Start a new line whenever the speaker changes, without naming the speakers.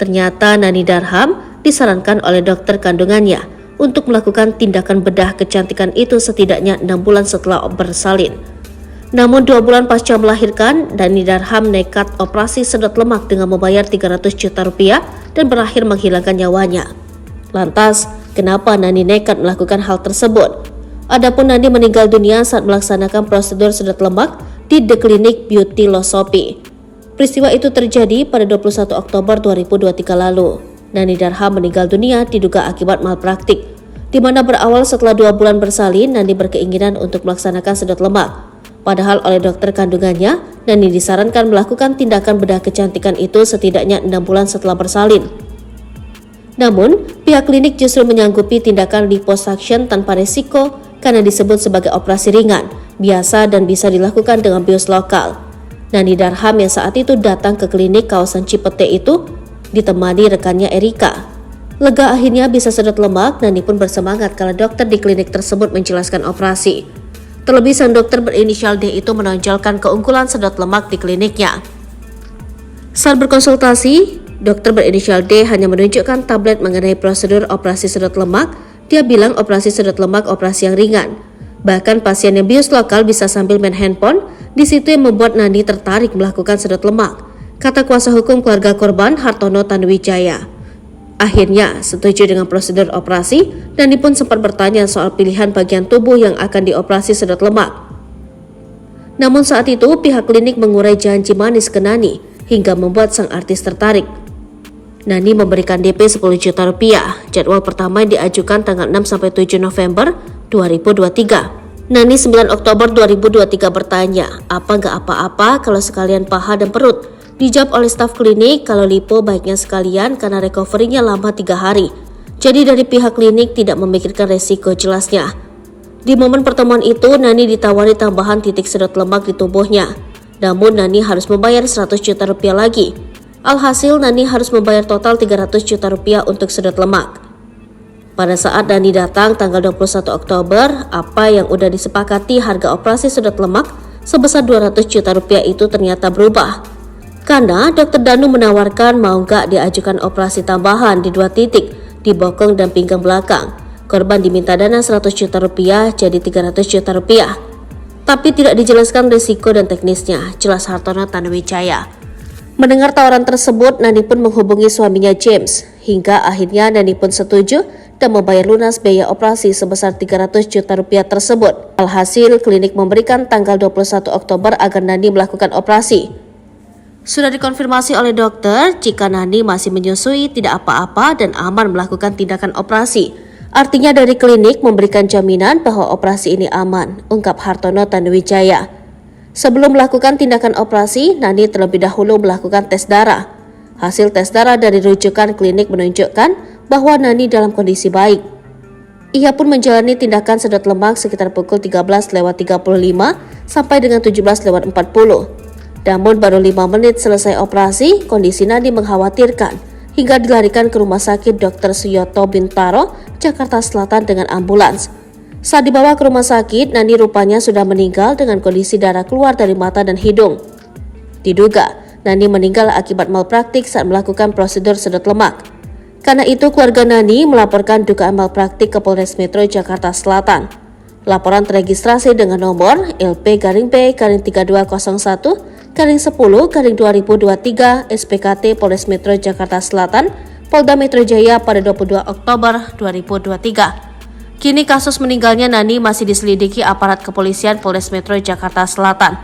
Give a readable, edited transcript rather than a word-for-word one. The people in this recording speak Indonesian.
Ternyata Nani Darham disarankan oleh dokter kandungannya untuk melakukan tindakan bedah kecantikan itu setidaknya 6 bulan setelah bersalin. Namun 2 bulan pasca melahirkan, Nani Darham nekat operasi sedot lemak dengan membayar 300 juta rupiah dan berakhir menghilangkan nyawanya. Lantas, kenapa Nani nekat melakukan hal tersebut? Adapun Nani meninggal dunia saat melaksanakan prosedur sedot lemak di The Clinic Beauty Losopi. Peristiwa itu terjadi pada 21 Oktober 2023 lalu. Nani Darham meninggal dunia diduga akibat malpraktik, di mana berawal setelah 2 bulan bersalin, Nani berkeinginan untuk melaksanakan sedot lemak. Padahal oleh dokter kandungannya, Nani disarankan melakukan tindakan bedah kecantikan itu setidaknya 6 bulan setelah bersalin. Namun, pihak klinik justru menyanggupi tindakan liposuction tanpa risiko karena disebut sebagai operasi ringan, biasa dan bisa dilakukan dengan bius lokal. Nani Darham yang saat itu datang ke klinik kawasan Cipete itu ditemani rekannya Erika. Lega akhirnya bisa sedot lemak, Nani pun bersemangat kalau dokter di klinik tersebut menjelaskan operasi. Terlebih sang dokter berinisial D itu menonjolkan keunggulan sedot lemak di kliniknya. Saat berkonsultasi, dokter berinisial D hanya menunjukkan tablet mengenai prosedur operasi sedot lemak. Dia bilang operasi sedot lemak operasi yang ringan. Bahkan pasien yang bius lokal bisa sambil main handphone. Di situ yang membuat Nani tertarik melakukan sedot lemak, kata kuasa hukum keluarga korban Hartono Tanuwijaya. Akhirnya setuju dengan prosedur operasi. Nani pun sempat bertanya soal pilihan bagian tubuh yang akan dioperasi sedot lemak. Namun saat itu pihak klinik mengurai janji manis ke Nani hingga membuat sang artis tertarik. Nani memberikan DP 10 juta rupiah. Jadwal pertama yang diajukan tanggal 6-7 November 2023. Nani 9 Oktober 2023 bertanya, apa nggak apa-apa kalau sekalian paha dan perut? Dijawab oleh staf klinik kalau lipo baiknya sekalian karena recovery-nya lama 3 hari. Jadi dari pihak klinik tidak memikirkan resiko, jelasnya. Di momen pertemuan itu, Nani ditawari tambahan titik sedot lemak di tubuhnya. Namun Nani harus membayar 100 juta rupiah lagi. Alhasil Nani harus membayar total 300 juta rupiah untuk sedot lemak. Pada saat Nani datang tanggal 21 Oktober, apa yang udah disepakati harga operasi sedot lemak sebesar 200 juta rupiah itu ternyata berubah. Karena Dr. Danu menawarkan mau nggak diajukan operasi tambahan di 2 titik, di bokong dan pinggang belakang. Korban diminta dana 100 juta rupiah jadi 300 juta rupiah. Tapi tidak dijelaskan risiko dan teknisnya, jelas Hartono Tanuwijaya. Mendengar tawaran tersebut, Nani pun menghubungi suaminya James. Hingga akhirnya Nani pun setuju dan membayar lunas biaya operasi sebesar 300 juta rupiah tersebut. Alhasil, klinik memberikan tanggal 21 Oktober agar Nani melakukan operasi. Sudah dikonfirmasi oleh dokter, jika Nani masih menyusui, tidak apa-apa dan aman melakukan tindakan operasi. Artinya dari klinik memberikan jaminan bahwa operasi ini aman, ungkap Hartono Tanuwijaya. Sebelum melakukan tindakan operasi, Nani terlebih dahulu melakukan tes darah. Hasil tes darah dari rujukan klinik menunjukkan bahwa Nani dalam kondisi baik. Ia pun menjalani tindakan sedot lemak sekitar pukul 13.35 sampai dengan 17.40. Namun baru 5 menit selesai operasi, kondisi Nani mengkhawatirkan hingga dilarikan ke Rumah Sakit Dr. Suyoto Bintaro, Jakarta Selatan dengan ambulans. Saat dibawa ke rumah sakit, Nani rupanya sudah meninggal dengan kondisi darah keluar dari mata dan hidung. Diduga, Nani meninggal akibat malpraktik saat melakukan prosedur sedot lemak. Karena itu, keluarga Nani melaporkan dugaan malpraktik ke Polres Metro Jakarta Selatan. Laporan teregistrasi dengan nomor LP-B-3201-10-2023 SPKT Polres Metro Jakarta Selatan, Polda Metro Jaya pada 22 Oktober 2023. Kini kasus meninggalnya Nani masih diselidiki aparat kepolisian Polres Metro Jakarta Selatan.